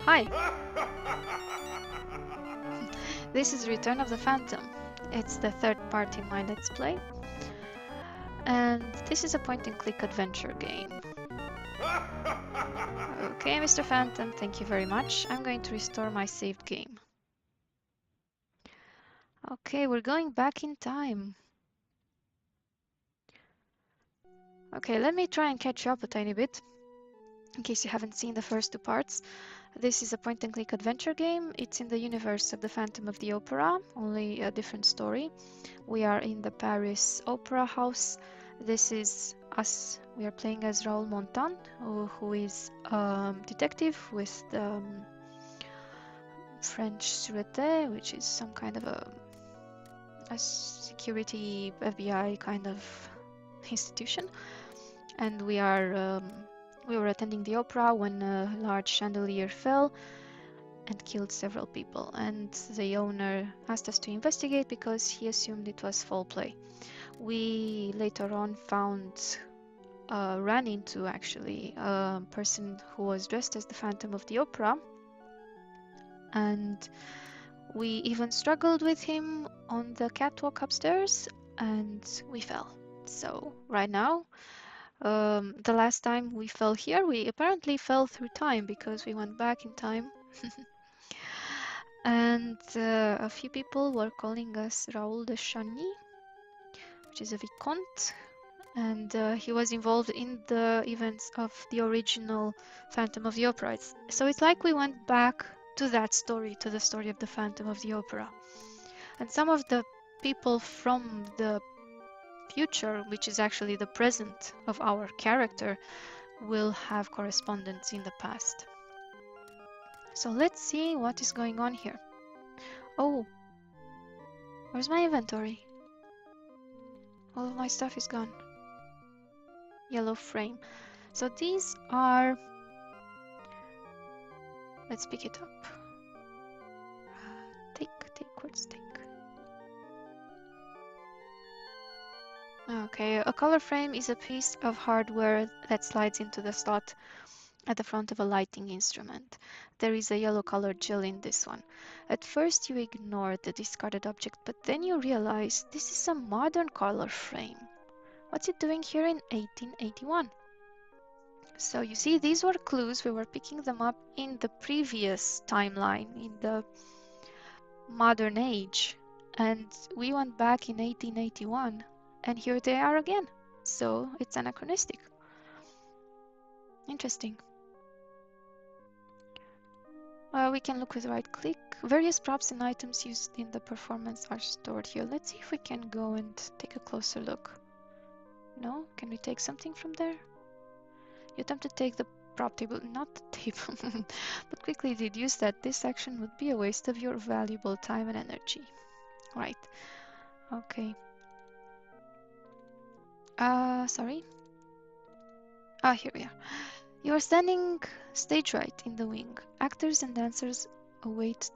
Hi! This is Return of the Phantom. It's the third part in my Let's Play. And this is a point-and-click adventure game. Okay, Mr. Phantom, thank you very much. I'm going to restore my saved game. Okay, we're going back in time. Okay, let me try and catch you up a tiny bit, in case you haven't seen the first two parts. This is a point-and-click adventure game. It's in the universe of the Phantom of the Opera, only a different story. We are in the Paris Opera House. This is us. We are playing as Raoul Montan, who is a detective with the French Sûreté, which is some kind of a security FBI kind of institution. And we were attending the opera when a large chandelier fell and killed several people, and the owner asked us to investigate because he assumed it was foul play. We later on ran into actually a person who was dressed as the Phantom of the Opera, and we even struggled with him on the catwalk upstairs, and we fell. So right now, the last time we fell here, we apparently fell through time because we went back in time. And a few people were calling us Raoul de Chagny, which is a vicomte, and he was involved in the events of the original Phantom of the Opera. So it's like we went back to that story, to the story of the Phantom of the Opera. And some of the people from the future, which is actually the present of our character, will have correspondence in the past. So let's see what is going on here. Oh, where's my inventory? All of my stuff is gone. Yellow frame. So these are... Let's pick it up. Take, where's take? Okay, a color frame is a piece of hardware that slides into the slot at the front of a lighting instrument. There is a yellow colored gel in this one. At first you ignore the discarded object, but then you realize this is a modern color frame. What's it doing here in 1881? So you see, these were clues. We were picking them up in the previous timeline, in the modern age. And we went back in 1881, and here they are again. So it's anachronistic. Interesting. We can look with right click. Various props and items used in the performance are stored here. Let's see if we can go and take a closer look. No? Can we take something from there? You attempt to take the prop table, not the table, but quickly deduce that this action would be a waste of your valuable time and energy. Right. Okay. Sorry. Here we are. You are standing stage right in the wing. Actors and dancers await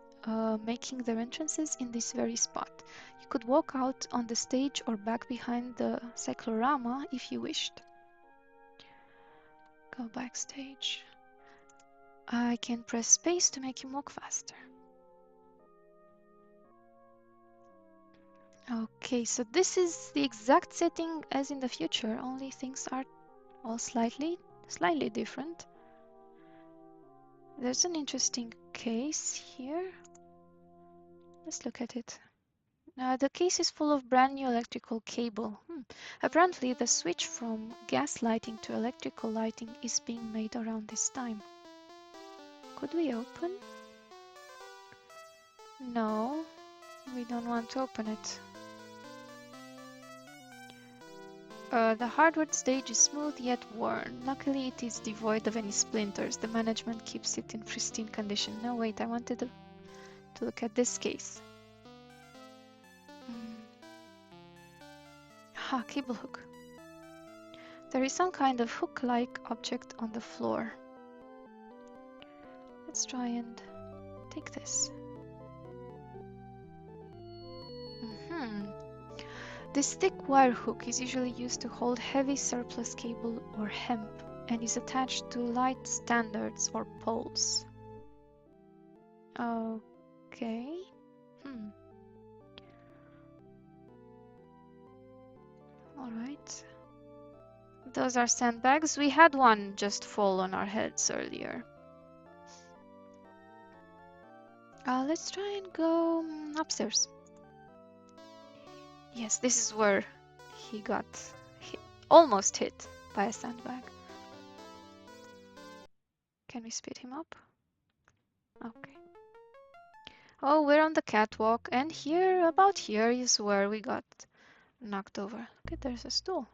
making their entrances in this very spot. You could walk out on the stage or back behind the cyclorama if you wished. Go backstage. I can press space to make him walk faster. Okay, so this is the exact setting as in the future, only things are all slightly different. There's an interesting case here. Let's look at it. The case is full of brand new electrical cable. Apparently the switch from gas lighting to electrical lighting is being made around this time. Could we open? No, we don't want to open it. The hardwood stage is smooth yet worn. Luckily, it is devoid of any splinters. The management keeps it in pristine condition. No, wait, I wanted to look at this case. Cable hook. There is some kind of hook-like object on the floor. Let's try and take this. This thick wire hook is usually used to hold heavy surplus cable or hemp and is attached to light standards or poles. Okay. Hmm. All right. Those are sandbags. We had one just fall on our heads earlier. Let's try and go upstairs. Yes, this is where he got hit, almost hit by a sandbag. Can we speed him up? Okay. Oh, we're on the catwalk, and here, about here, is where we got knocked over. Okay, there's a stool.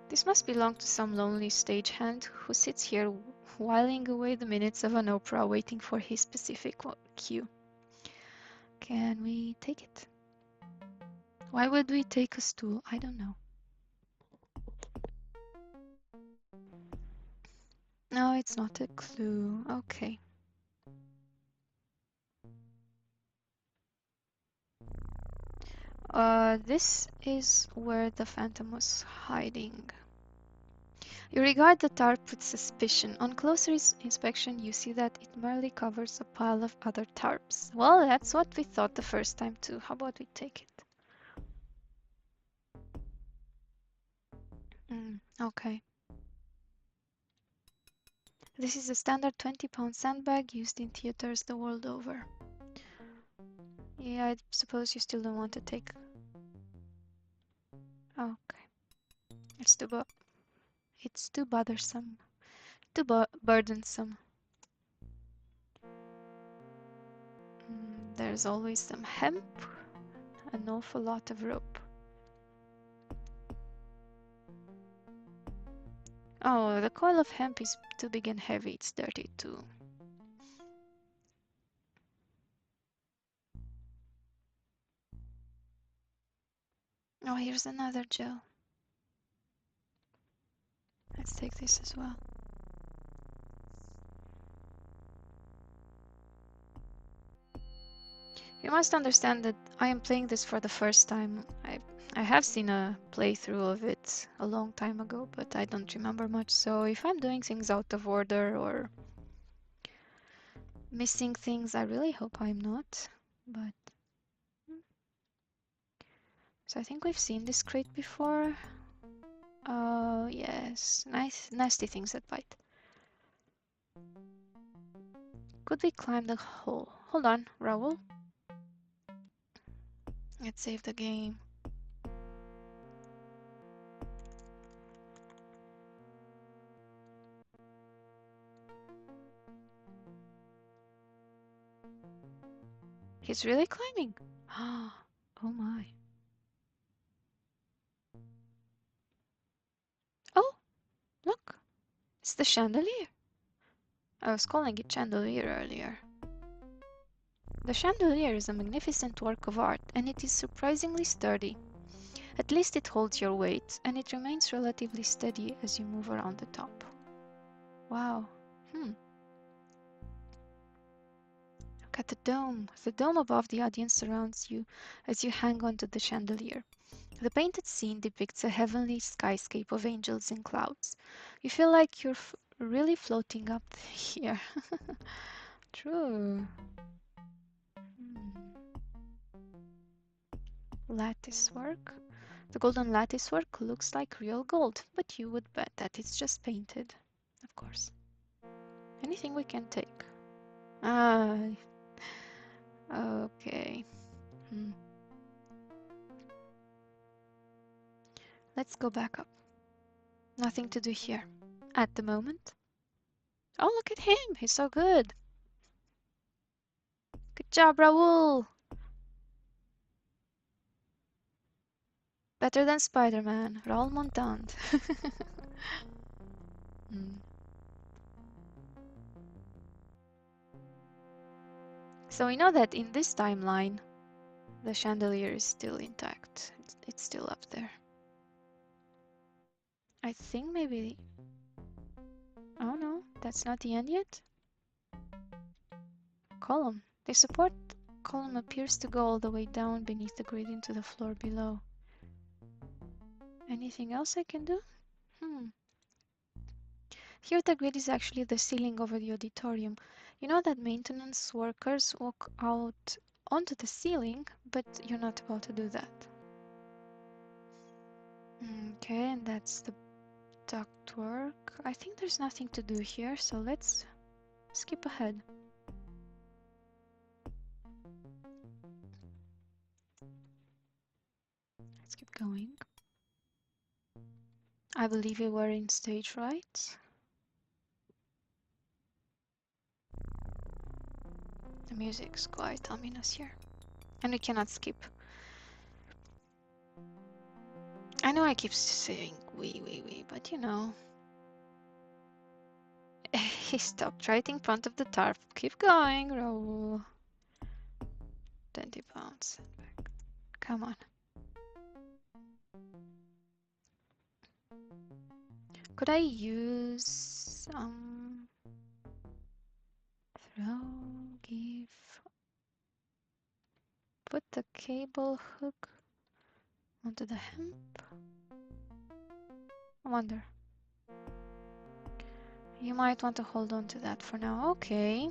This must belong to some lonely stagehand who sits here whiling away the minutes of an opera waiting for his specific cue. Can we take it? Why would we take a stool? I don't know. No, it's not a clue. Okay. This is where the phantom was hiding. You regard the tarp with suspicion. On closer inspection, you see that it merely covers a pile of other tarps. Well, that's what we thought the first time too. How about we take it? Okay. This is a standard 20-pound sandbag used in theaters the world over. Yeah, I suppose you still don't want to take. Okay. It's too bothersome. Too burdensome. There's always some hemp, an awful lot of rope. Oh, the coil of hemp is too big and heavy. It's dirty too. Oh, here's another gel. Let's take this as well. You must understand that I am playing this for the first time. I have seen a playthrough of it a long time ago, but I don't remember much, so if I'm doing things out of order or missing things, I really hope I'm not. But so I think we've seen this crate before. Oh, yes. Nice, nasty things that bite. Could we climb the hole? Hold on, Raoul. Let's save the game. He's really climbing. Oh my. Oh, look. It's the chandelier. I was calling it chandelier earlier. The chandelier is a magnificent work of art, and it is surprisingly sturdy. At least it holds your weight, and it remains relatively steady as you move around the top. Wow. Look at the dome. The dome above the audience surrounds you as you hang onto the chandelier. The painted scene depicts a heavenly skyscape of angels in clouds. You feel like you're really floating up here. True. Lattice work. The golden lattice work looks like real gold, but you would bet that it's just painted. Of course. Anything we can take. Ah, okay. Let's go back up. Nothing to do here. At the moment. Oh, look at him. He's so good. Good job, Raoul. Better than Spider-Man. Raoul Montant. So we know that in this timeline, the chandelier is still intact. It's still up there. I think maybe... Oh no, that's not the end yet? Column. The support column appears to go all the way down beneath the grid into the floor below. Anything else I can do? Here the grid is actually the ceiling over the auditorium. You know that maintenance workers walk out onto the ceiling, but you're not about to do that. Okay, and that's the ductwork. I think there's nothing to do here, so let's skip ahead. Let's keep going. I believe we were in stage right. The music's quite ominous here. And we cannot skip. I know I keep saying we, but you know. He stopped right in front of the tarp. Keep going, Raoul. 20 pounds. Come on. Could I use throw, give, put the cable hook onto the hemp? I wonder. You might want to hold on to that for now. Okay.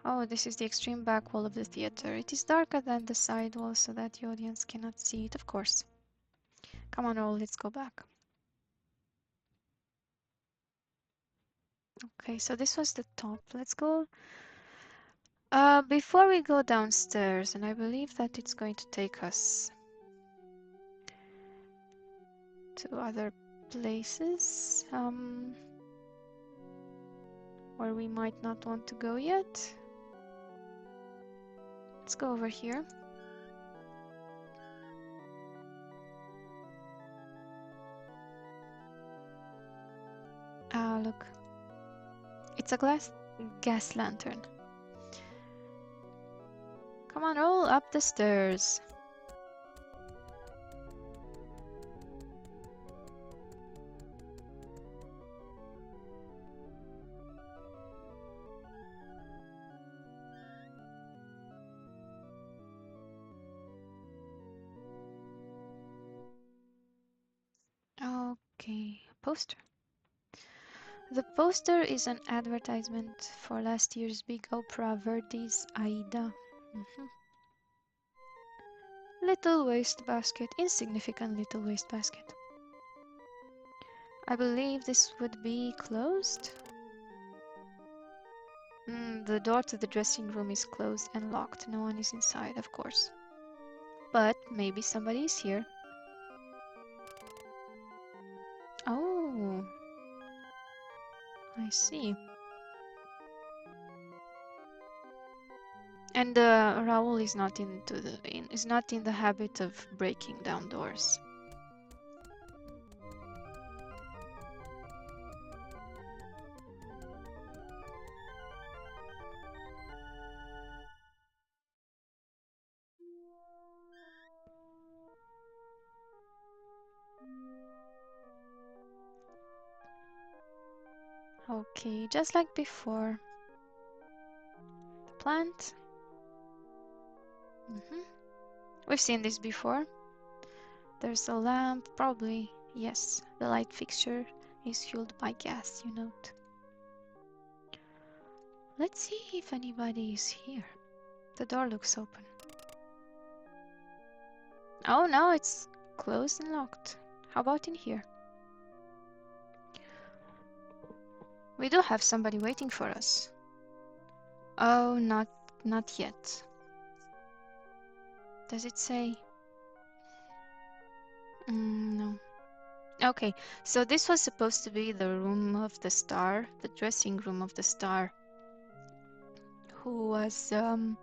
Oh, this is the extreme back wall of the theater. It is darker than the side wall so that the audience cannot see it, of course. Come on, Raoul, let's go back. Okay, so this was the top. Let's go. Before we go downstairs, and I believe that it's going to take us to other places, where we might not want to go yet. Let's go over here. Ah, look. It's a gas lantern. Come on, roll up the stairs. Okay, poster. The poster is an advertisement for last year's big opera, Verdi's Aida. Little wastebasket, insignificant little wastebasket. I believe this would be closed. The door to the dressing room is closed and locked. No one is inside, of course. But maybe somebody is here. Oh, I see. And Raoul is not is not in the habit of breaking down doors. Okay, just like before. The plant. We've seen this before. There's a lamp, probably. Yes, the light fixture is fueled by gas, you note. Let's see if anybody is here. The door looks open. Oh no, it's closed and locked. How about in here? We do have somebody waiting for us. Oh, not yet. Does it say? No. Okay, so this was supposed to be the room of the star, the dressing room of the star. Who was, oh,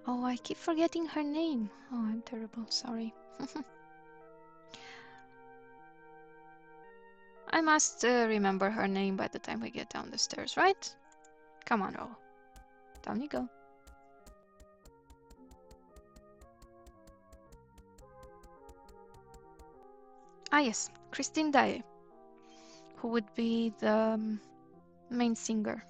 I keep forgetting her name. Oh, I'm terrible, sorry. I must remember her name by the time we get down the stairs, right? Come on, Raoul. Down you go. Ah, yes, Christine Daae, who would be the main singer.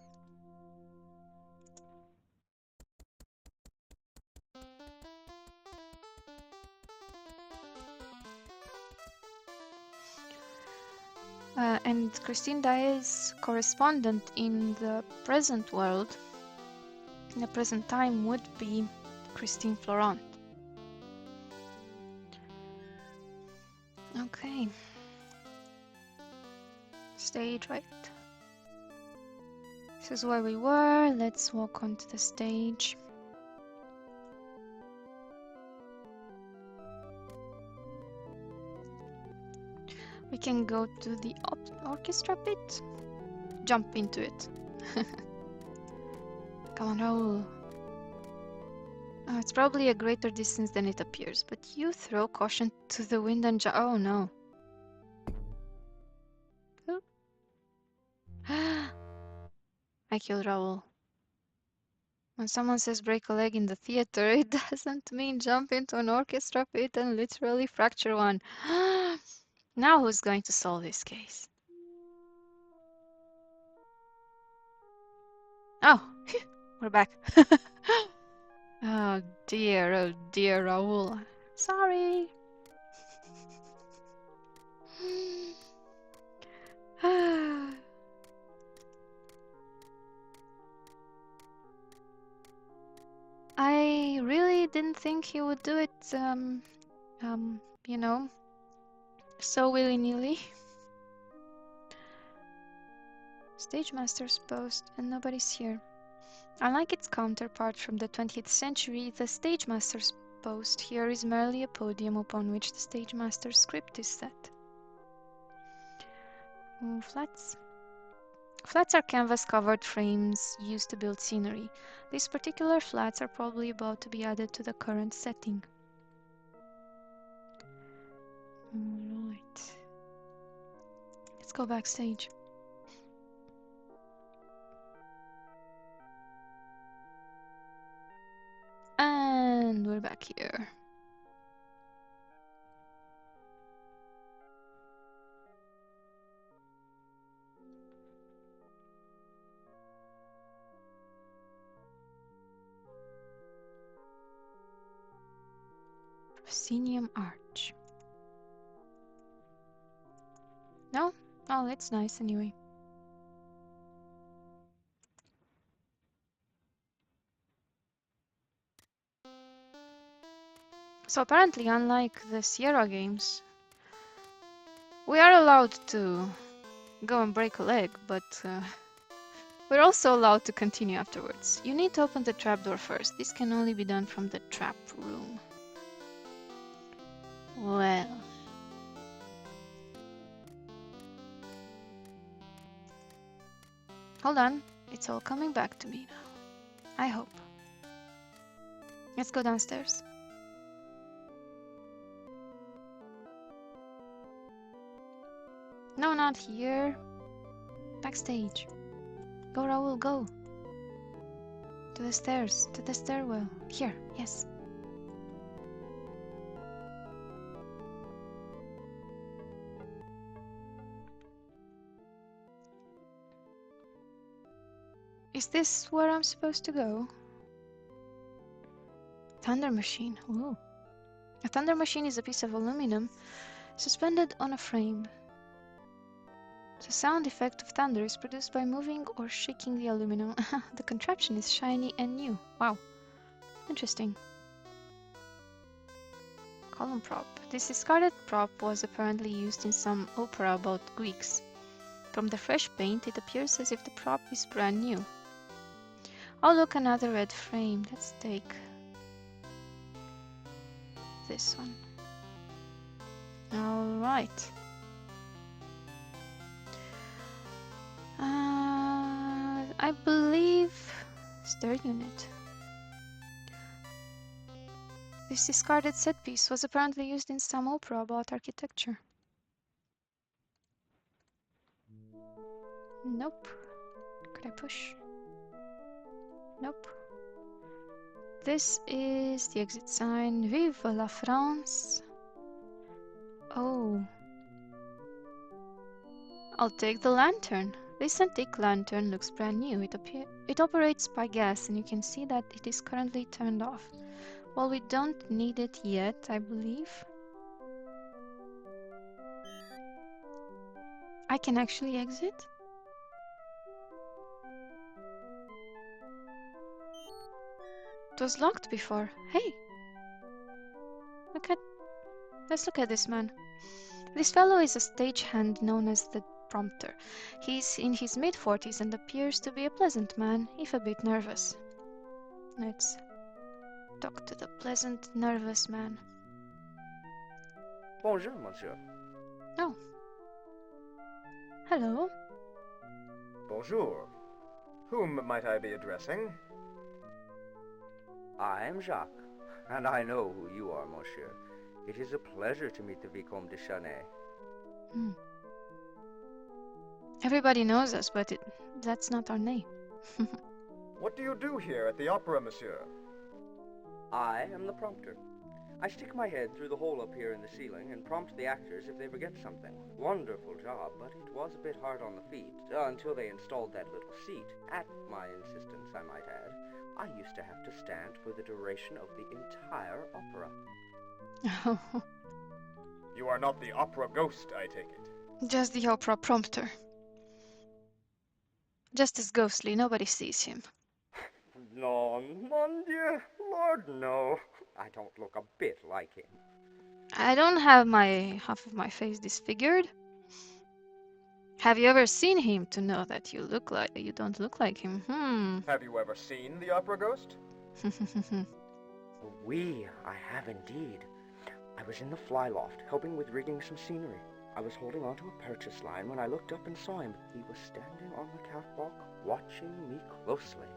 And Christine Daae's correspondent in the present world, in the present time, would be Christine Florent. Okay. Stage right. This is where we were. Let's walk onto the stage. We can go to the orchestra pit. Jump into it. Come on, Raoul. It's probably a greater distance than it appears, but you throw caution to the wind and oh no. I killed Raoul. When someone says break a leg in the theater, it doesn't mean jump into an orchestra pit and literally fracture one. Now who's going to solve this case? Oh, we're back. Oh dear, Raoul. Sorry. I really didn't think he would do it, you know, so willy-nilly. Stage Master's post, and nobody's here. Unlike its counterpart from the 20th century, the Stage Master's post here is merely a podium upon which the Stage Master's script is set. Flats. Flats are canvas-covered frames used to build scenery. These particular flats are probably about to be added to the current setting. Alright. Let's go backstage. And we're back here. Proscenium Arch. No? Oh, it's nice anyway. So apparently, unlike the Sierra games, we are allowed to go and break a leg, but we're also allowed to continue afterwards. You need to open the trapdoor first. This can only be done from the trap room. Well. Hold on. It's all coming back to me now. I hope. Let's go downstairs. No, not here. Backstage. Go, Raoul, go. To the stairs, to the stairwell. Here, yes. Is this where I'm supposed to go? Thunder machine. Ooh. A thunder machine is a piece of aluminum suspended on a frame. The sound effect of thunder is produced by moving or shaking the aluminum. The contraption is shiny and new. Wow. Interesting. Column prop. This discarded prop was apparently used in some opera about Greeks. From the fresh paint, it appears as if the prop is brand new. Oh look, another red frame. Let's take this one. Alright. I believe stair unit. This discarded set piece was apparently used in some opera about architecture. Nope. Could I push? Nope. This is the exit sign. Vive la France. Oh. I'll take the lantern. This antique lantern looks brand new. It operates by gas, and you can see that it is currently turned off. Well, we don't need it yet, I believe. I can actually exit? It was locked before. Hey, let's look at this man. This fellow is a stagehand known as the Prompter. He's in his mid-40s and appears to be a pleasant man, if a bit nervous. Let's talk to the pleasant, nervous man. Bonjour, monsieur. Oh. Hello. Bonjour. Whom might I be addressing? I am Jacques, and I know who you are, monsieur. It is a pleasure to meet the Vicomte de Chanay. Everybody knows us, but that's not our name. What do you do here at the opera, monsieur? I am the prompter. I stick my head through the hole up here in the ceiling and prompt the actors if they forget something. Wonderful job, but it was a bit hard on the feet, until they installed that little seat. At my insistence, I might add. I used to have to stand for the duration of the entire opera. You are not the opera ghost, I take it. Just the opera prompter. Just as ghostly, nobody sees him. No, mon Dieu, Lord, no. I don't look a bit like him. I don't have half of my face disfigured. Have you ever seen him to know that you don't look like him? Have you ever seen the opera ghost? Oui, I have indeed. I was in the fly loft, helping with rigging some scenery. I was holding onto a purchase line when I looked up and saw him. He was standing on the catwalk, watching me closely.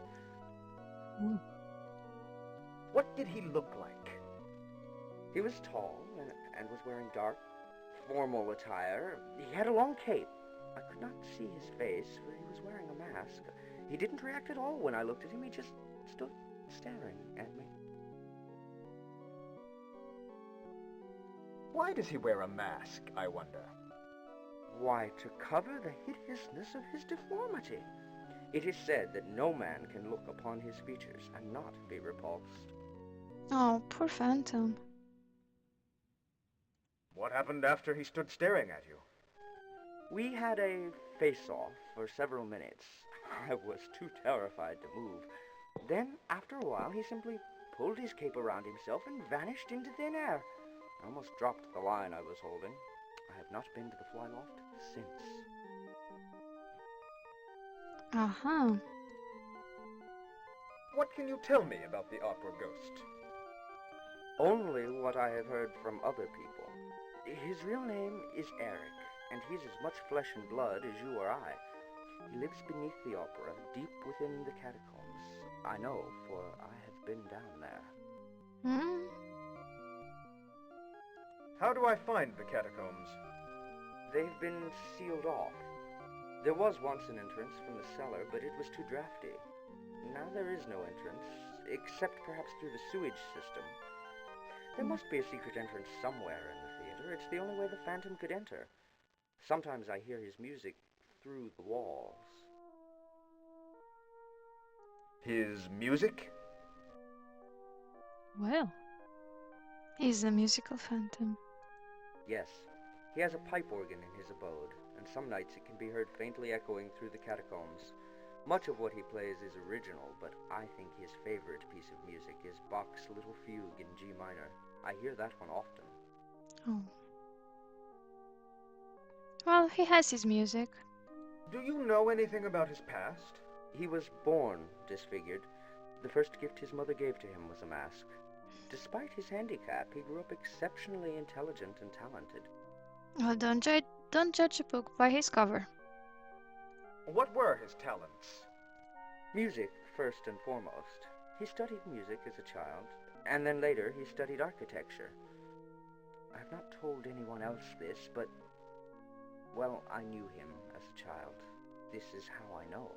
What did he look like? He was tall and was wearing dark, formal attire. He had a long cape. I could not see his face, for he was wearing a mask. He didn't react at all when I looked at him. He just stood staring at me. Why does he wear a mask, I wonder? Why, to cover the hideousness of his deformity. It is said that no man can look upon his features and not be repulsed. Oh, poor Phantom. What happened after he stood staring at you? We had a face-off for several minutes. I was too terrified to move. Then, after a while, he simply pulled his cape around himself and vanished into thin air. I almost dropped the line I was holding. I have not been to the fly loft since. Uh-huh. What can you tell me about the opera ghost? Only what I have heard from other people. His real name is Eric, and he's as much flesh and blood as you or I. He lives beneath the opera, deep within the catacombs. I know, for I have been down there. How do I find the catacombs? They've been sealed off. There was once an entrance from the cellar, but it was too drafty. Now there is no entrance, except perhaps through the sewage system. There must be a secret entrance somewhere in the theater. It's the only way the Phantom could enter. Sometimes I hear his music through the walls. His music? Well, he's a musical phantom. Yes, he has a pipe organ in his abode, and some nights it can be heard faintly echoing through the catacombs. Much of what he plays is original, but I think his favorite piece of music is Bach's Little Fugue in G minor. I hear that one often. Oh. Well, he has his music. Do you know anything about his past? He was born disfigured. The first gift his mother gave to him was a mask. Despite his handicap, he grew up exceptionally intelligent and talented. Well, don't judge a book by his cover. What were his talents? Music, first and foremost. He studied music as a child, and then later he studied architecture. I've not told anyone else this, but, well, I knew him as a child. This is how I know.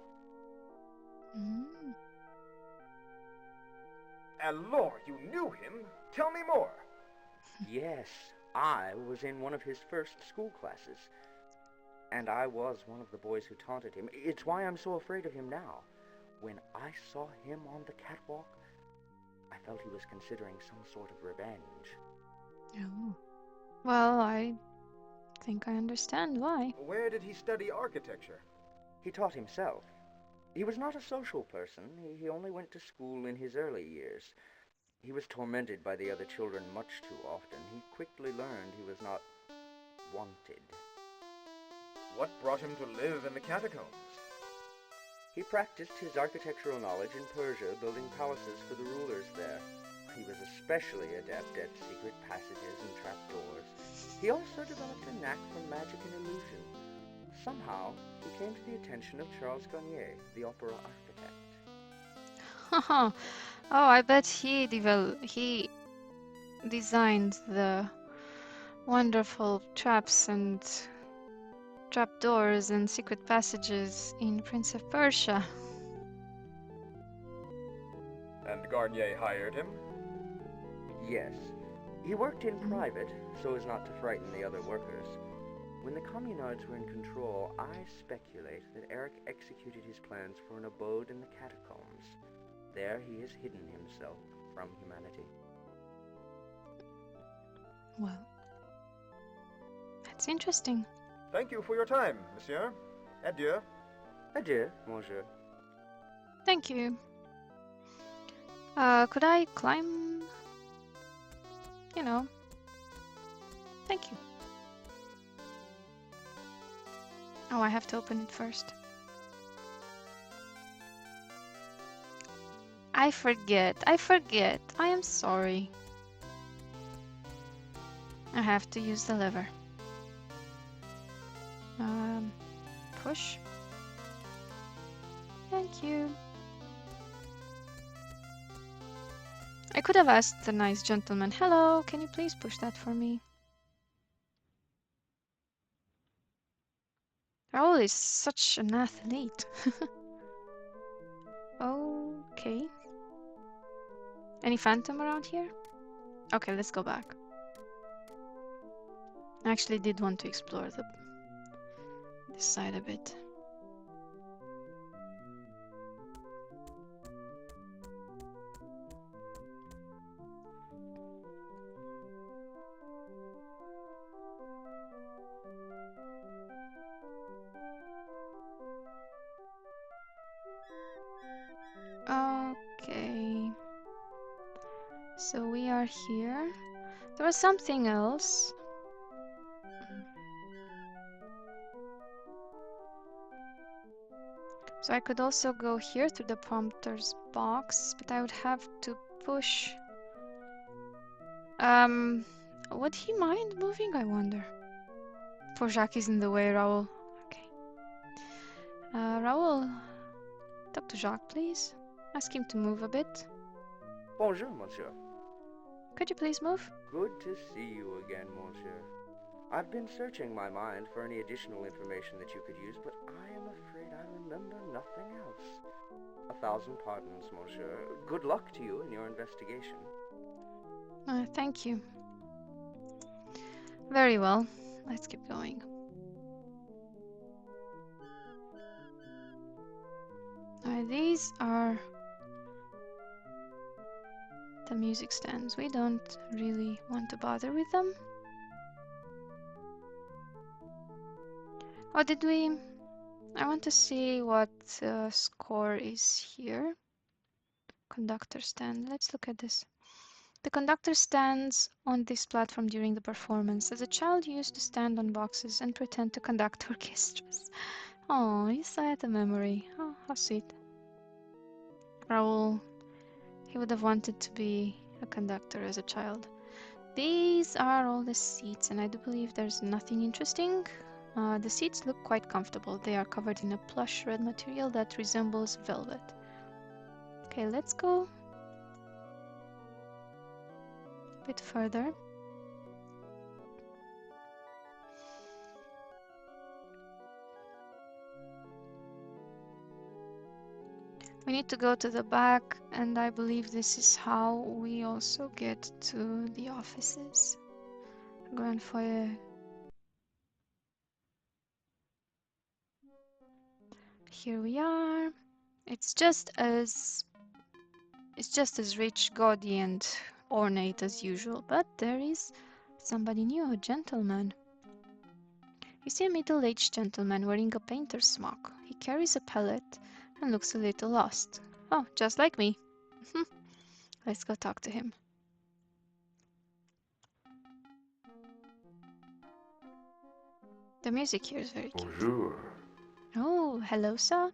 Alors, you knew him? Tell me more. Yes, I was in one of his first school classes. And I was one of the boys who taunted him. It's why I'm so afraid of him now. When I saw him on the catwalk, I felt he was considering some sort of revenge. Oh. Well, I think I understand why. Where did he study architecture? He taught himself. He was not a social person. He only went to school in his early years. He was tormented by the other children much too often. He quickly learned he was not wanted. What brought him to live in the catacombs? He practiced his architectural knowledge in Persia, building palaces for the rulers there. He was especially adept at secret passages and trapdoors. He also developed a knack for magic and illusion. Somehow, he came to the attention of Charles Garnier, the opera architect. Oh, I bet he designed the wonderful traps and trapdoors and secret passages in Prince of Persia. And Garnier hired him? Yes, he worked in private so as not to frighten the other workers. When the communards were in control, I speculate that Eric executed his plans for an abode in the catacombs. There he has hidden himself from humanity. Well, that's interesting. Thank you for your time, monsieur. Adieu. Adieu, monsieur. Thank you. Could I climb? You know. Thank you. Oh, I have to open it first. I forget. I am sorry. I have to use the lever. Push. Thank you. I could have asked the nice gentleman, hello, can you please push that for me? Raoul is such an athlete. Okay. Any phantom around here? Okay, let's go back. I actually did want to explore this side a bit. Okay. So we are here. There was something else. So I could also go here through the prompter's box, but I would have to push. Would he mind moving, I wonder? Poor Jacques is in the way, Raoul. Okay. Raoul, talk to Jacques, please. Ask him to move a bit. Bonjour, monsieur. Could you please move? Good to see you again, monsieur. I've been searching my mind for any additional information that you could use, but I am afraid I remember nothing else. 1,000 pardons, monsieur. Good luck to you in your investigation. Thank you. Very well. Let's keep going. These are the music stands. We don't really want to bother with them. Oh, did we? I want to see what score is here. Conductor stand. Let's look at this. The conductor stands on this platform during the performance. As a child, you used to stand on boxes and pretend to conduct orchestras. Oh, you still had a memory. Oh, how sweet. Raoul, he would have wanted to be a conductor as a child. These are all the seats, and I do believe there's nothing interesting. The seats look quite comfortable. They are covered in a plush red material that resembles velvet. Okay, let's go a bit further. We need to go to the back, and I believe this is how we also get to the offices. Grand foyer. Here we are. It's just as rich, gaudy, and ornate as usual, but there is somebody new, a gentleman. You see a middle-aged gentleman wearing a painter's smock. He carries a palette and looks a little lost. Oh, just like me. Let's go talk to him. The music here is very cute. Bonjour. Oh, hello, sir.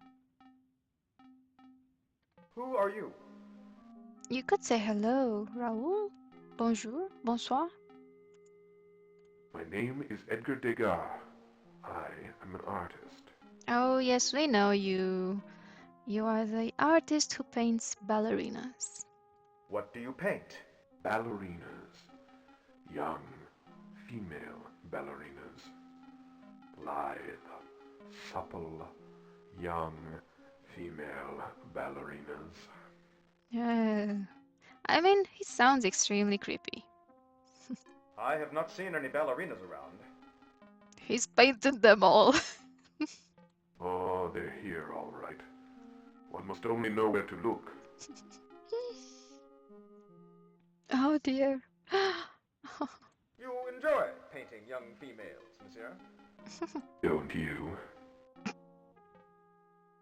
Who are you? You could say hello, Raoul. Bonjour, bonsoir. My name is Edgar Degas. I am an artist. Oh, yes, we know you. You are the artist who paints ballerinas. What do you paint? Ballerinas. Young, female ballerinas. Lithe, supple, young, female ballerinas. I mean, he sounds extremely creepy. I have not seen any ballerinas around. He's painted them all. Oh, they're here, all right. One must only know where to look. Oh dear. You enjoy painting young females, monsieur? Don't you?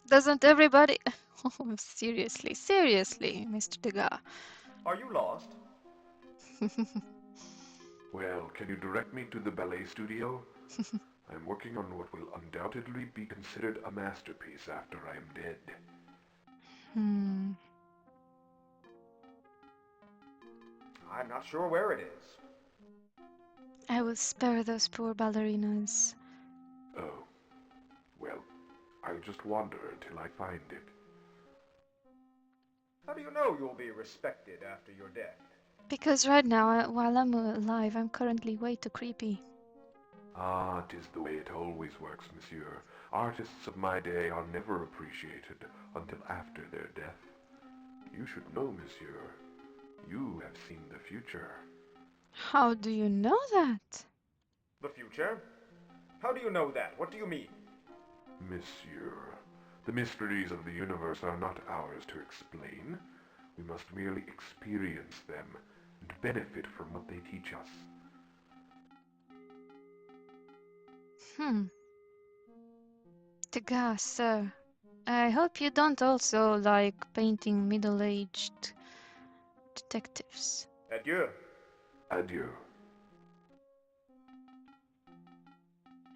Doesn't everybody? Oh, seriously, Mr. Degas. Are you lost? Well, can you direct me to the ballet studio? I'm working on what will undoubtedly be considered a masterpiece after I am dead. I'm not sure where it is. I will spare those poor ballerinas. Oh. Well, I'll just wander until I find it. How do you know you'll be respected after your death? Because right now, while I'm alive, I'm currently way too creepy. Ah, 'tis the way it always works, monsieur. Artists of my day are never appreciated until after their death. You should know, monsieur. You have seen the future. How do you know that? The future? How do you know that? What do you mean? Monsieur, the mysteries of the universe are not ours to explain. We must merely experience them and benefit from what they teach us. Degas, sir. I hope you don't also like painting middle-aged detectives. Adieu. Adieu.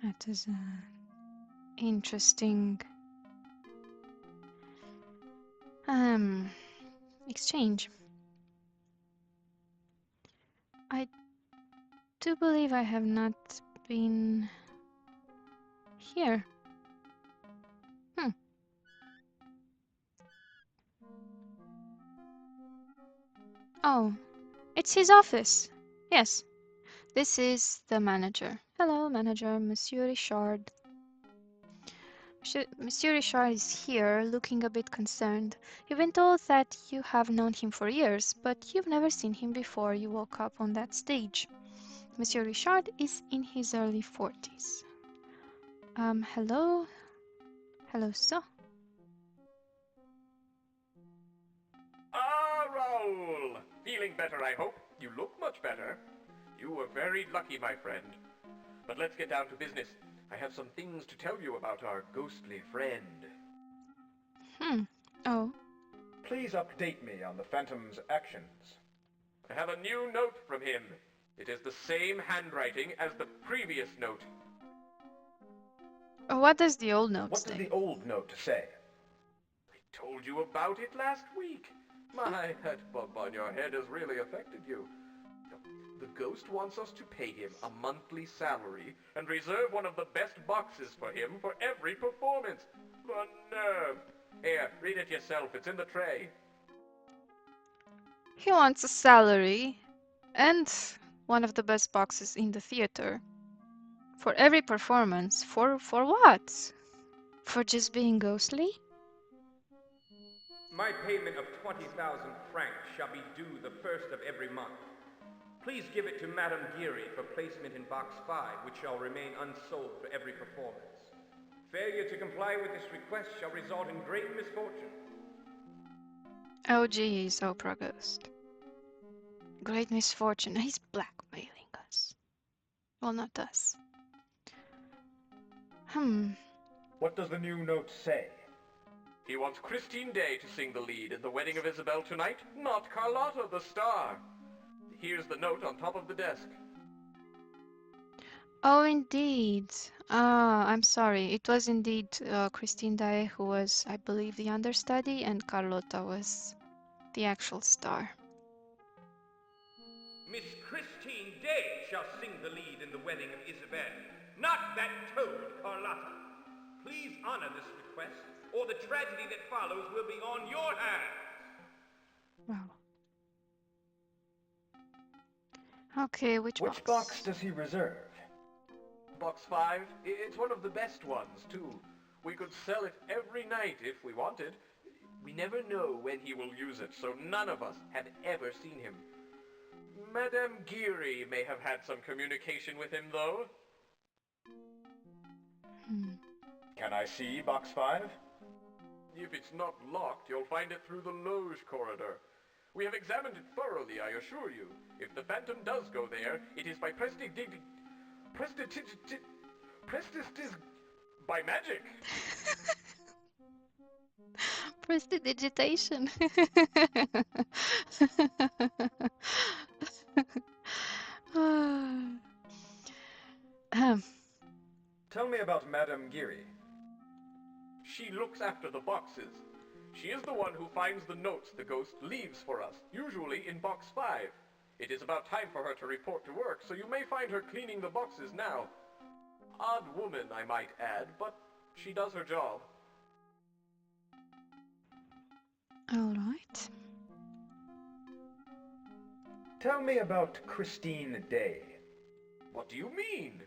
That is interesting exchange. I do believe I have not been here. Oh, it's his office. Yes, this is the manager. Hello, manager, Monsieur Richard. Monsieur Richard is here, looking a bit concerned. You've been told that you have known him for years, but you've never seen him before you woke up on that stage. Monsieur Richard is in his early 40s. Hello? Hello, sir? Ah, Raoul! Feeling better, I hope. You look much better. You were very lucky, my friend. But let's get down to business. I have some things to tell you about our ghostly friend. Oh. Please update me on the Phantom's actions. I have a new note from him. It is the same handwriting as the previous note. What does the old note What say? did the old note say? I told you about it last week. My, that bump on your head has really affected you. The ghost wants us to pay him a monthly salary and reserve one of the best boxes for him for every performance. The nerve! Here, read it yourself. It's in the tray. He wants a salary and one of the best boxes in the theater. For every performance. For what? For just being ghostly? My payment of 20,000 francs shall be due the first of every month. Please give it to Madame Geary for placement in Box 5, which shall remain unsold for every performance. Failure to comply with this request shall result in great misfortune. Oh geez, Oprah Ghost. Great misfortune. He's blackmailing us. Well, not us. What does the new note say? He wants Christine Day to sing the lead in the wedding of Isabel tonight, not Carlotta the star. Here's the note on top of the desk. Oh, indeed. I'm sorry. It was indeed Christine Daae who was, I believe, the understudy, and Carlotta was the actual star. Miss Christine Day shall sing the lead in the wedding of Isabel, not that toad Carlotta. Please honor this request, or the tragedy that follows will be on your hands. Wow. Okay, which box does he reserve? Box 5, it's one of the best ones, too. We could sell it every night if we wanted. We never know when he will use it, so none of us have ever seen him. Madame Geary may have had some communication with him, though. Can I see box 5? If it's not locked, you'll find it through the loge corridor. We have examined it thoroughly, I assure you. If the Phantom does go there, it is by by magic. Prestidigitation. Tell me about Madame Geary. She looks after the boxes. She is the one who finds the notes the ghost leaves for us, usually in box 5. It is about time for her to report to work, so you may find her cleaning the boxes now. Odd woman, I might add, but she does her job. All right. Tell me about Christine Day. What do you mean?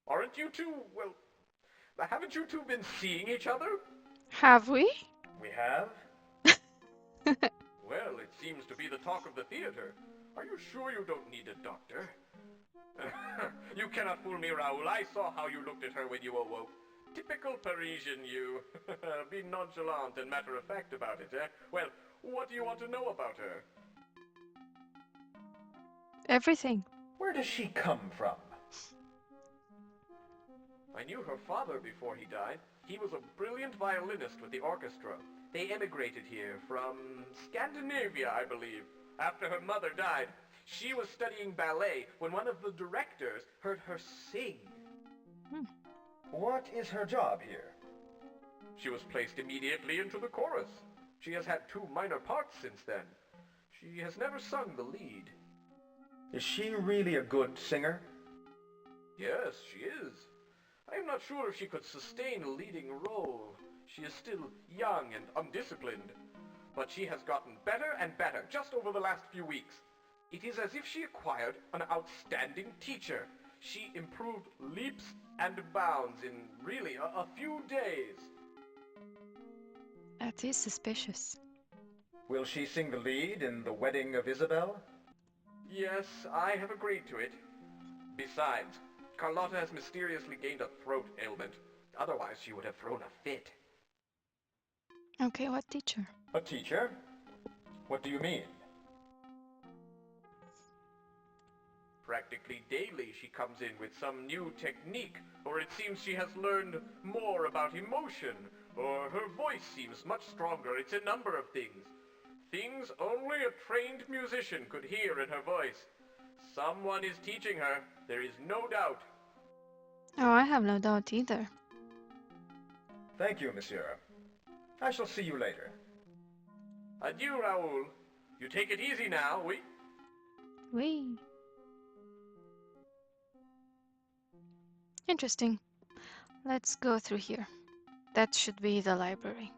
Aren't you two, well, haven't you two been seeing each other? Have we? We have? Well, it seems to be the talk of the theater. Are you sure you don't need a doctor? You cannot fool me, Raoul. I saw how you looked at her when you awoke. Typical Parisian, you. Be nonchalant and matter-of-fact about it, eh? Well, what do you want to know about her? Everything. Where does she come from? I knew her father before he died. He was a brilliant violinist with the orchestra. They emigrated here from Scandinavia, I believe, after her mother died. She was studying ballet when one of the directors heard her sing. What is her job here? She was placed immediately into the chorus. She has had 2 minor parts since then. She has never sung the lead. Is she really a good singer? Yes, she is. I am not sure if she could sustain a leading role. She is still young and undisciplined. But she has gotten better and better just over the last few weeks. It is as if she acquired an outstanding teacher. She improved leaps and bounds in really a few days. That is suspicious. Will she sing the lead in the wedding of Isabel? Yes, I have agreed to it. Besides, Carlotta has mysteriously gained a throat ailment. Otherwise, she would have thrown a fit. Okay, what teacher? A teacher? What do you mean? Practically daily she comes in with some new technique, or it seems she has learned more about emotion, or her voice seems much stronger. It's a number of things. Things only a trained musician could hear in her voice. Someone is teaching her, there is no doubt. Oh, I have no doubt either. Thank you, monsieur. I shall see you later. Adieu, Raoul. You take it easy now, oui? Oui. Interesting. Let's go through here. That should be the library.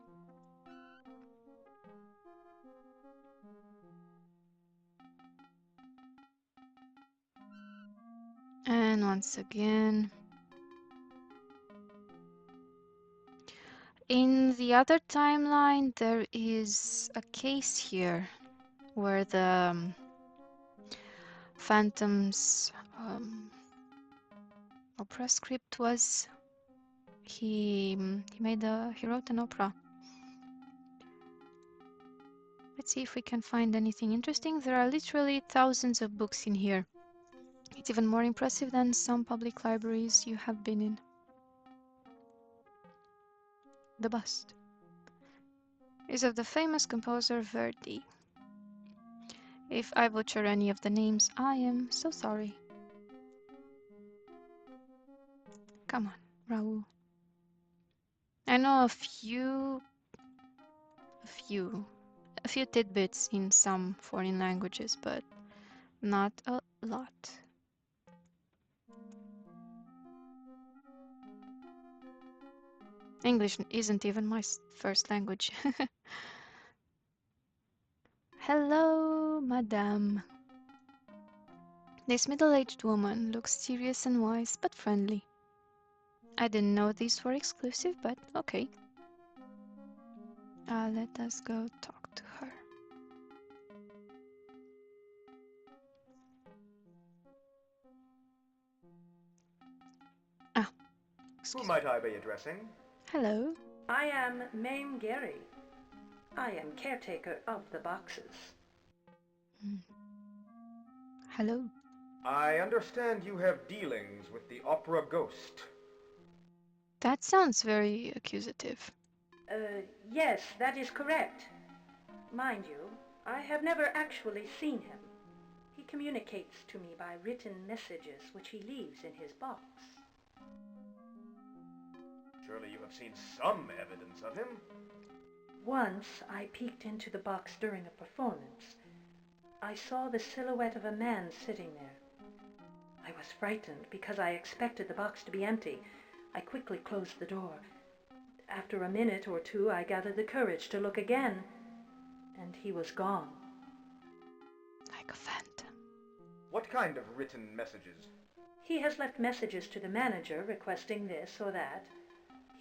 And once again, in the other timeline, there is a case here where the Phantom's opera script was. He wrote an opera. Let's see if we can find anything interesting. There are literally thousands of books in here. It's even more impressive than some public libraries you have been in. The bust is of the famous composer Verdi. If I butcher any of the names, I am so sorry. Come on, Raoul. I know a few tidbits in some foreign languages, but not a lot. English isn't even my first language. Hello, madame. This middle-aged woman looks serious and wise, but friendly. I didn't know these were exclusive, but okay. Let us go talk to her. Ah, Who excuse me. might I be addressing? Hello. I am Mame Gary. I am caretaker of the boxes. Hello. I understand you have dealings with the opera ghost. That sounds very accusative. Yes, that is correct. Mind you, I have never actually seen him. He communicates to me by written messages which he leaves in his box. Surely you have seen some evidence of him? Once I peeked into the box during a performance. I saw the silhouette of a man sitting there. I was frightened because I expected the box to be empty. I quickly closed the door. After a minute or two, I gathered the courage to look again, and he was gone. Like a phantom. What kind of written messages? He has left messages to the manager requesting this or that.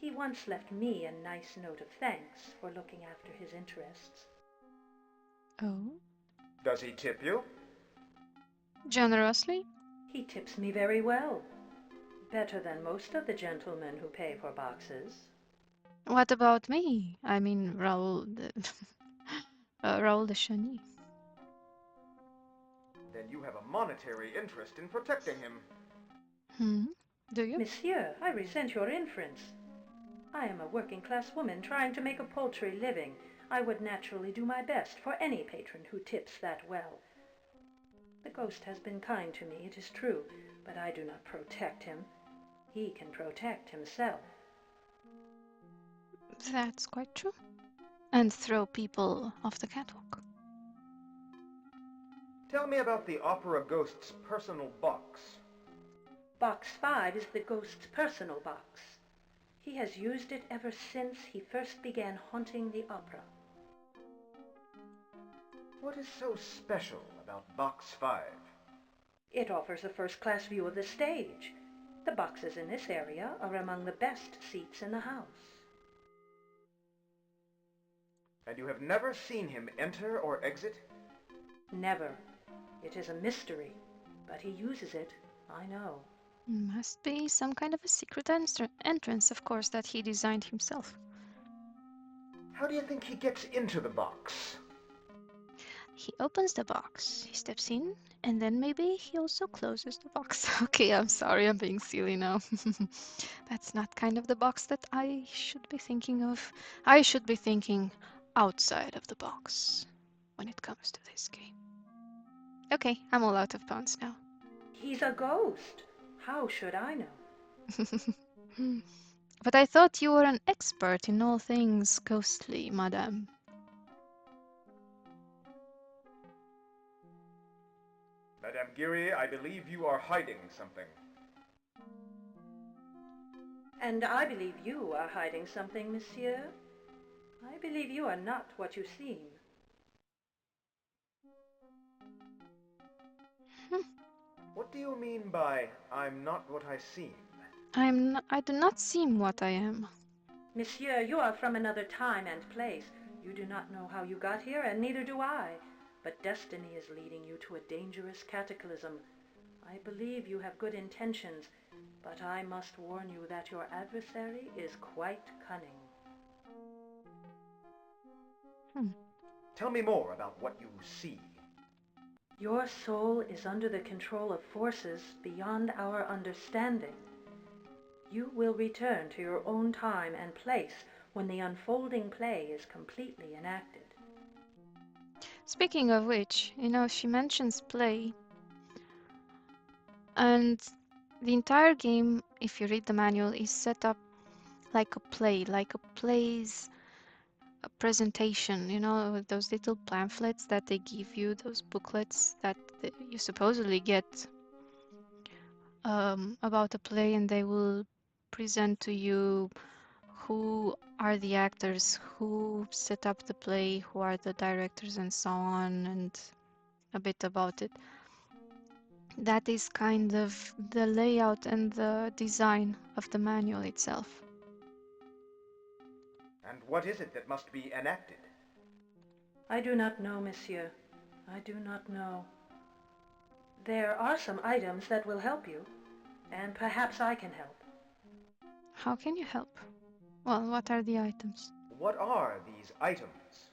He once left me a nice note of thanks for looking after his interests. Oh? Does he tip you? Generously? He tips me very well. Better than most of the gentlemen who pay for boxes. What about me? I mean, Raoul de Chagny. Then you have a monetary interest in protecting him. Do you? Monsieur, I resent your inference. I am a working-class woman trying to make a paltry living. I would naturally do my best for any patron who tips that well. The ghost has been kind to me, it is true, but I do not protect him. He can protect himself. That's quite true. And throw people off the catwalk. Tell me about the opera ghost's personal box. Box 5 is the ghost's personal box. He has used it ever since he first began haunting the opera. What is so special about Box 5? It offers a first-class view of the stage. The boxes in this area are among the best seats in the house. And you have never seen him enter or exit? Never. It is a mystery, but he uses it, I know. Must be some kind of a secret entrance, of course, that he designed himself. How do you think he gets into the box? He opens the box, he steps in, and then maybe he also closes the box. Okay, I'm sorry, I'm being silly now. That's not kind of the box that I should be thinking of. I should be thinking outside of the box when it comes to this game. Okay, I'm all out of pounds now. He's a ghost. How should I know? But I thought you were an expert in all things ghostly, madame. Madame Geary, I believe you are hiding something. And I believe you are hiding something, monsieur. I believe you are not what you seem. What do you mean by, I'm not what I seem? I do not seem what I am. Monsieur, you are from another time and place. You do not know how you got here, and neither do I. But destiny is leading you to a dangerous cataclysm. I believe you have good intentions, but I must warn you that your adversary is quite cunning. Tell me more about what you see. Your soul is under the control of forces beyond our understanding. You will return to your own time and place when the unfolding play is completely enacted. Speaking of which, she mentions play, and the entire game, if you read the manual, is set up like a play, like a play's a presentation, with those little pamphlets that they give you, those booklets that you supposedly get about a play, and they will present to you who are the actors, who set up the play, who are the directors, and so on, and a bit about it. That is kind of the layout and the design of the manual itself. And what is it that must be enacted? I do not know, monsieur. I do not know. There are some items that will help you, and perhaps I can help. How can you help? Well, what are the items? What are these items?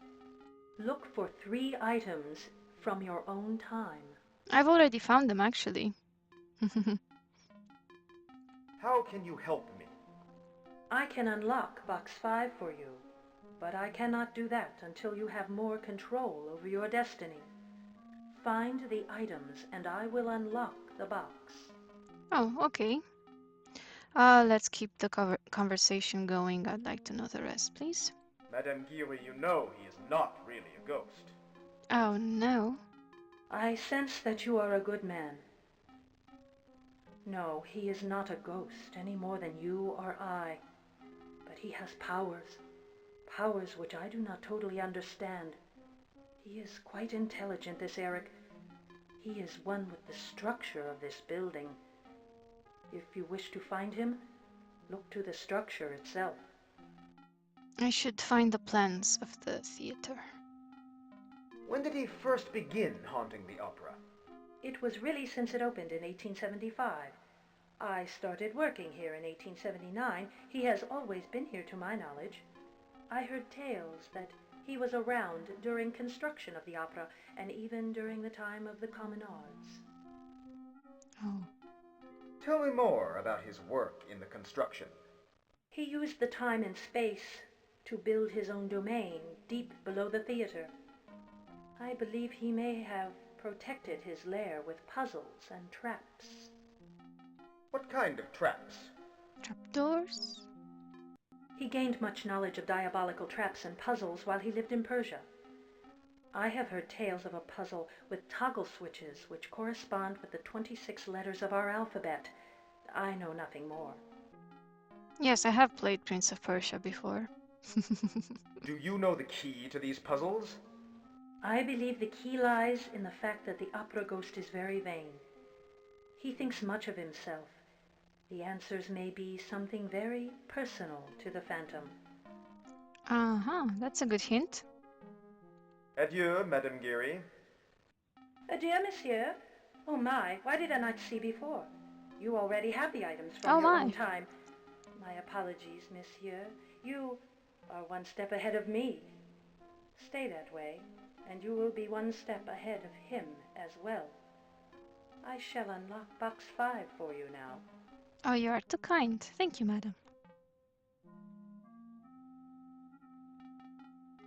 Look for 3 items from your own time. I've already found them, actually. How can you help me? I can unlock Box 5 for you, but I cannot do that until you have more control over your destiny. Find the items and I will unlock the box. Oh, okay. Let's keep the conversation going. I'd like to know the rest, please. Madame Giry, you know he is not really a ghost. Oh, no. I sense that you are a good man. No, he is not a ghost any more than you or I. But he has powers. Powers which I do not totally understand. He is quite intelligent, this Eric. He is one with the structure of this building. If you wish to find him, look to the structure itself. I should find the plans of the theater. When did he first begin haunting the opera? It was really since it opened in 1875. I started working here in 1879. He has always been here to my knowledge. I heard tales that he was around during construction of the opera and even during the time of the Communards. Oh. Tell me more about his work in the construction. He used the time and space to build his own domain deep below the theater. I believe he may have protected his lair with puzzles and traps. What kind of traps? Trapdoors? He gained much knowledge of diabolical traps and puzzles while he lived in Persia. I have heard tales of a puzzle with toggle switches which correspond with the 26 letters of our alphabet. I know nothing more. Yes, I have played Prince of Persia before. Do you know the key to these puzzles? I believe the key lies in the fact that the opera ghost is very vain. He thinks much of himself. The answers may be something very personal to the phantom. Uh-huh, that's a good hint. Adieu, Madame Giry. Adieu, monsieur. Oh my, why did I not see before? You already have the items from Oh your my. own time. My apologies, monsieur. You are one step ahead of me. Stay that way, and you will be one step ahead of him as well. I shall unlock Box 5 for you now. Oh, you are too kind. Thank you, madam.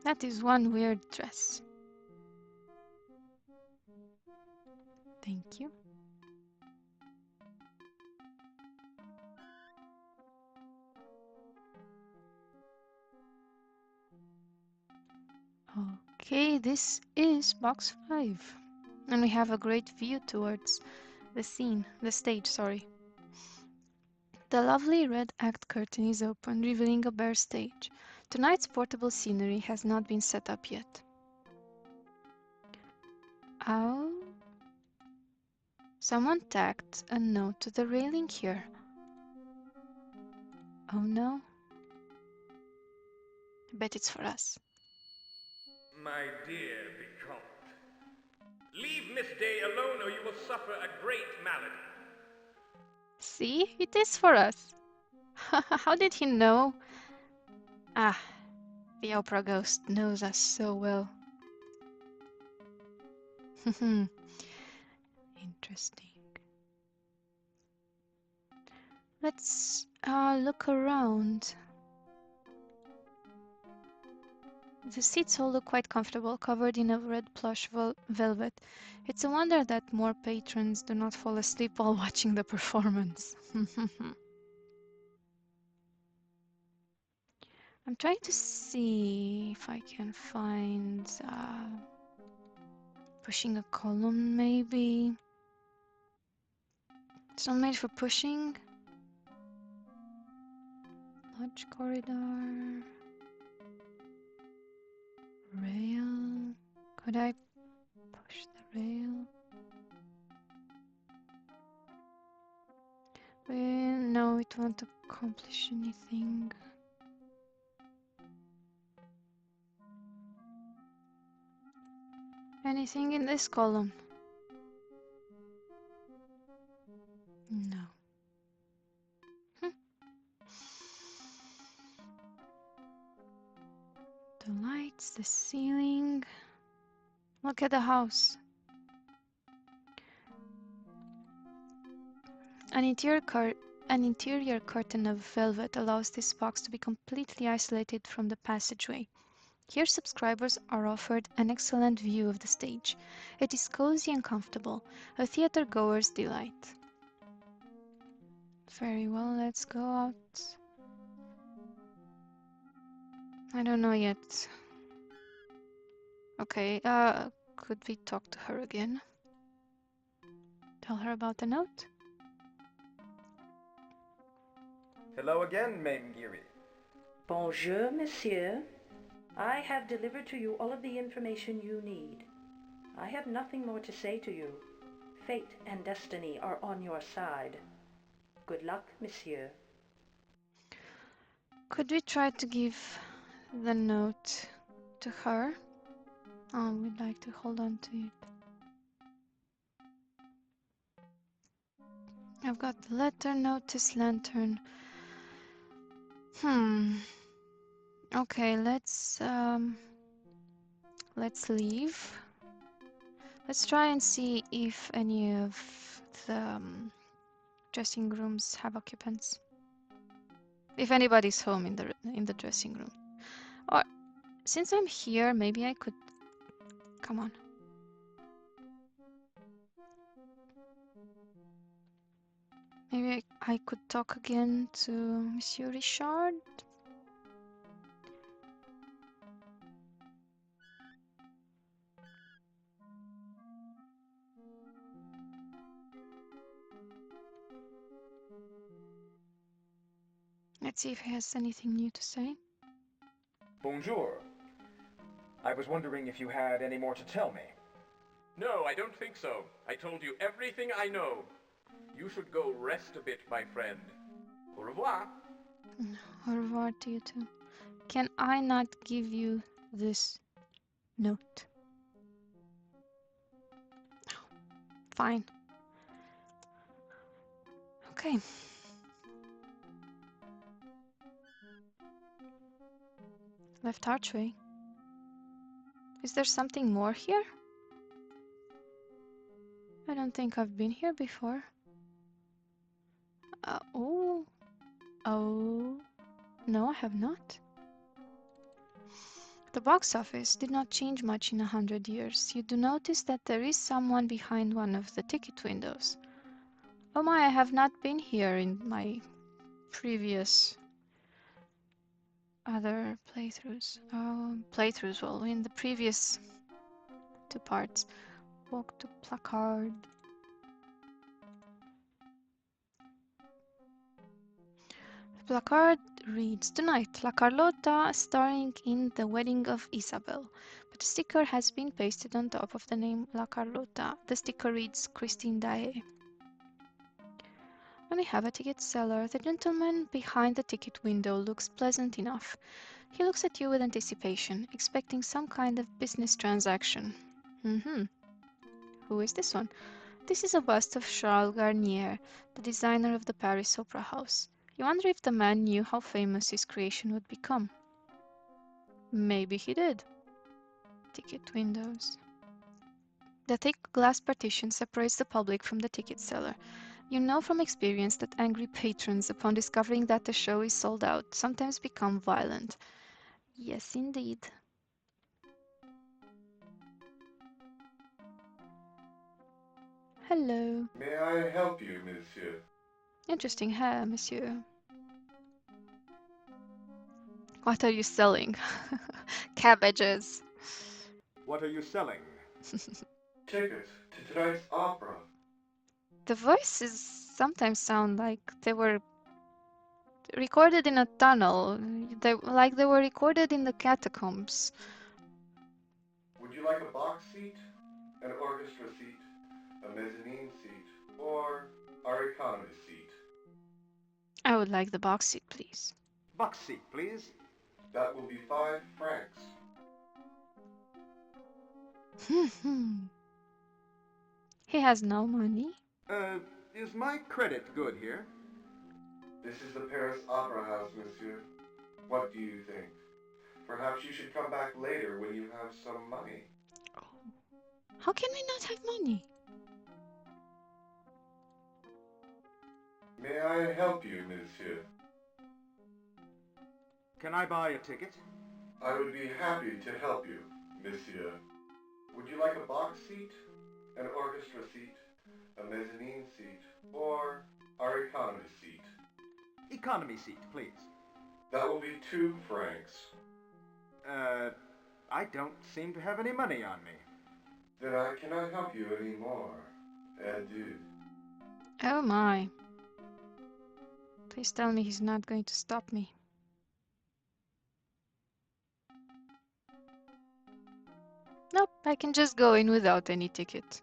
That is one weird dress. Thank you. Okay, this is box 5. And we have a great view towards the stage, sorry. The lovely red act curtain is open, revealing a bare stage. Tonight's portable scenery has not been set up yet. Oh. Someone tacked a note to the railing here. Oh no. I bet it's for us. My dear Vicomte, leave Miss Day alone or you will suffer a great malady. See, it is for us. How did he know? Ah, the opera ghost knows us so well. Interesting. Let's look around. The seats all look quite comfortable, covered in a red plush velvet. It's a wonder that more patrons do not fall asleep while watching the performance. I'm trying to see if I can find pushing a column, maybe. It's not made for pushing. Lodge corridor. Rail. Could I push the rail? No, it won't accomplish anything. Anything in this column? No. The lights, the ceiling. Look at the house. An interior curtain of velvet allows this box to be completely isolated from the passageway. Here subscribers are offered an excellent view of the stage. It is cozy and comfortable, a theater goer's delight. Very well, let's go out. I don't know yet. Okay, could we talk to her again? Tell her about the note? Hello again, Mame Geary. Bonjour, monsieur. I have delivered to you all of the information you need. I have nothing more to say to you. Fate and destiny are on your side. Good luck, monsieur. Could we try to give the note to her? We'd like to hold on to it. I've got the letter, notice, lantern. Okay, let's leave. Let's try and see if any of the dressing rooms have occupants. If anybody's home in the dressing room. Or since I'm here, maybe I could. Come on. Maybe I could talk again to Monsieur Richard. Let's see if he has anything new to say. Bonjour. I was wondering if you had any more to tell me. No, I don't think so. I told you everything I know. You should go rest a bit, my friend. Au revoir. Au revoir to you too. Can I not give you this note? Fine. Okay. Left archway. Is there something more here? I don't think I've been here before. Oh. No, I have not. The box office did not change much in 100 years. You do notice that there is someone behind one of the ticket windows. Oh my, I have not been here in my previous other playthroughs. Well, in the previous 2 parts. Walk to placard. The placard reads, "Tonight, La Carlota starring in The Wedding of Isabel." But a sticker has been pasted on top of the name La Carlota. The sticker reads, "Christine Dae." When we have a ticket seller, the gentleman behind the ticket window looks pleasant enough. He looks at you with anticipation, expecting some kind of business transaction. Who is this one? This is a bust of Charles Garnier, the designer of the Paris Opera House. You wonder if the man knew how famous his creation would become. Maybe he did. Ticket windows. The thick glass partition separates the public from the ticket seller. You know from experience that angry patrons, upon discovering that the show is sold out, sometimes become violent. Yes, indeed. Hello. May I help you, monsieur? Interesting hair, monsieur. What are you selling? Cabbages. What are you selling? Tickets to tonight's opera. The voices sometimes sound like they were recorded in a tunnel. Like they were recorded in the catacombs. Would you like a box seat, an orchestra seat, a mezzanine seat, or our economy seat? I would like the box seat, please. Box seat, please. That will be 5 francs. He has no money. Is my credit good here? This is the Paris Opera House, monsieur. What do you think? Perhaps you should come back later when you have some money. How can we not have money? May I help you, monsieur? Can I buy a ticket? I would be happy to help you, monsieur. Would you like a box seat, an orchestra seat, a mezzanine seat, or our economy seat? Economy seat, please. That will be 2 francs. I don't seem to have any money on me. Then I cannot help you anymore. Adieu. Oh my. Please tell me he's not going to stop me. Nope, I can just go in without any ticket.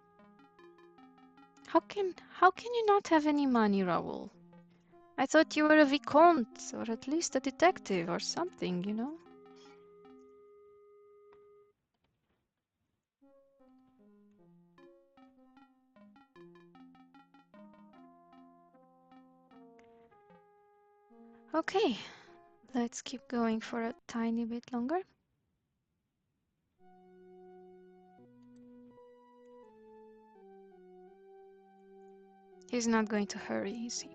How can you not have any money, Raoul? I thought you were a vicomte, or at least a detective or something, you know? Okay, let's keep going for a tiny bit longer. He's not going to hurry, is he?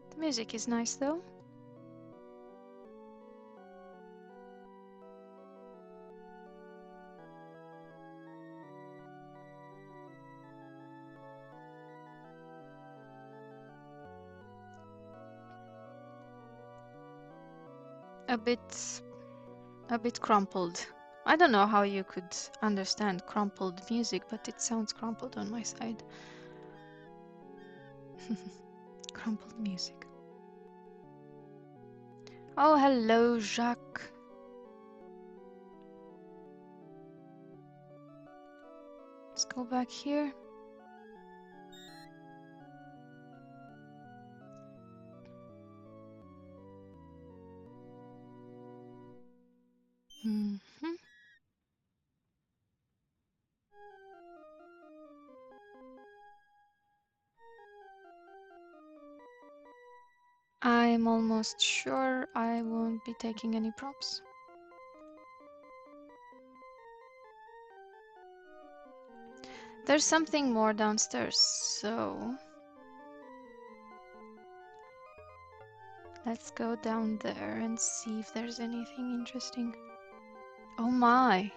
The music is nice, though. A bit crumpled. I don't know how you could understand crumpled music, but it sounds crumpled on my side. Crumpled music. Oh, hello, Jacques. Let's go back here. I'm almost sure I won't be taking any props. There's something more downstairs, so let's go down there and see if there's anything interesting. Oh my!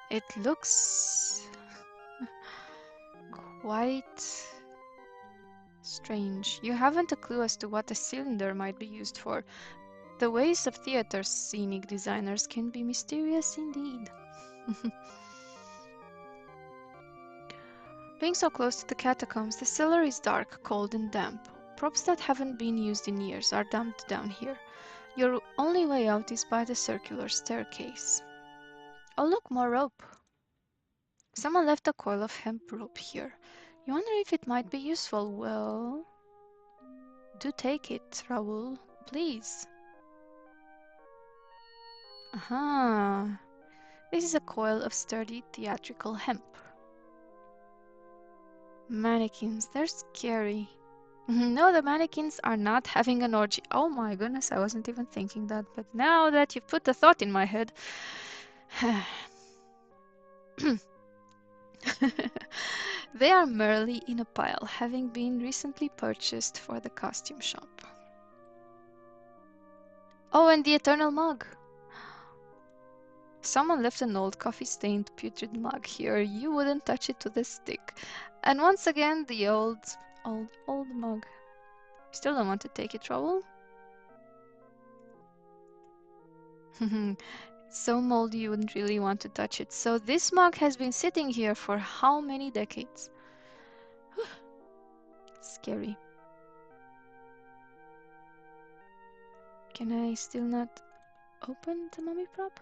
It looks quite strange. You haven't a clue as to what a cylinder might be used for. The ways of theater scenic designers can be mysterious indeed. Being so close to the catacombs, the cellar is dark, cold, and damp. Props that haven't been used in years are dumped down here. Your only way out is by the circular staircase. Oh look, more rope. Someone left a coil of hemp rope here. You wonder if it might be useful. Well, do take it, Raoul, please. Aha. This is a coil of sturdy theatrical hemp. Mannequins, they're scary. No, the mannequins are not having an orgy. Oh my goodness, I wasn't even thinking that, but now that you put the thought in my head. They are merely in a pile, having been recently purchased for the costume shop. Oh, and the eternal mug. Someone left an old coffee-stained putrid mug here. You wouldn't touch it with a stick. And once again, the old mug. Still don't want to take it, Raoul? So moldy you wouldn't really want to touch it. So this mug has been sitting here for how many decades? Scary. Can I still not open the mummy prop?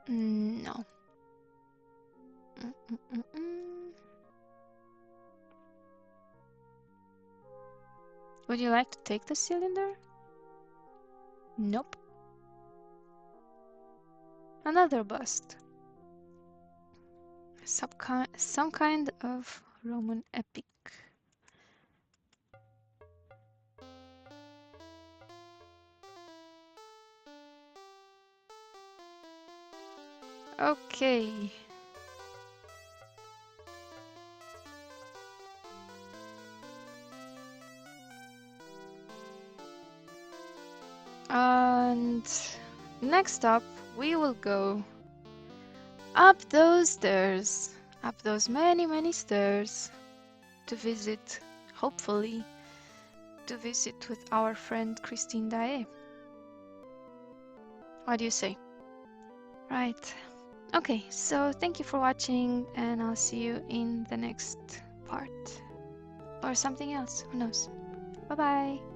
No. Would you like to take the cylinder? Nope. Another bust. Some kind of Roman epic. Okay. And next up, we will go up those stairs, up those many, many stairs to visit, hopefully, to visit with our friend Christine Dae. What do you say? Right. Okay, so thank you for watching, and I'll see you in the next part. Or something else, who knows. Bye bye!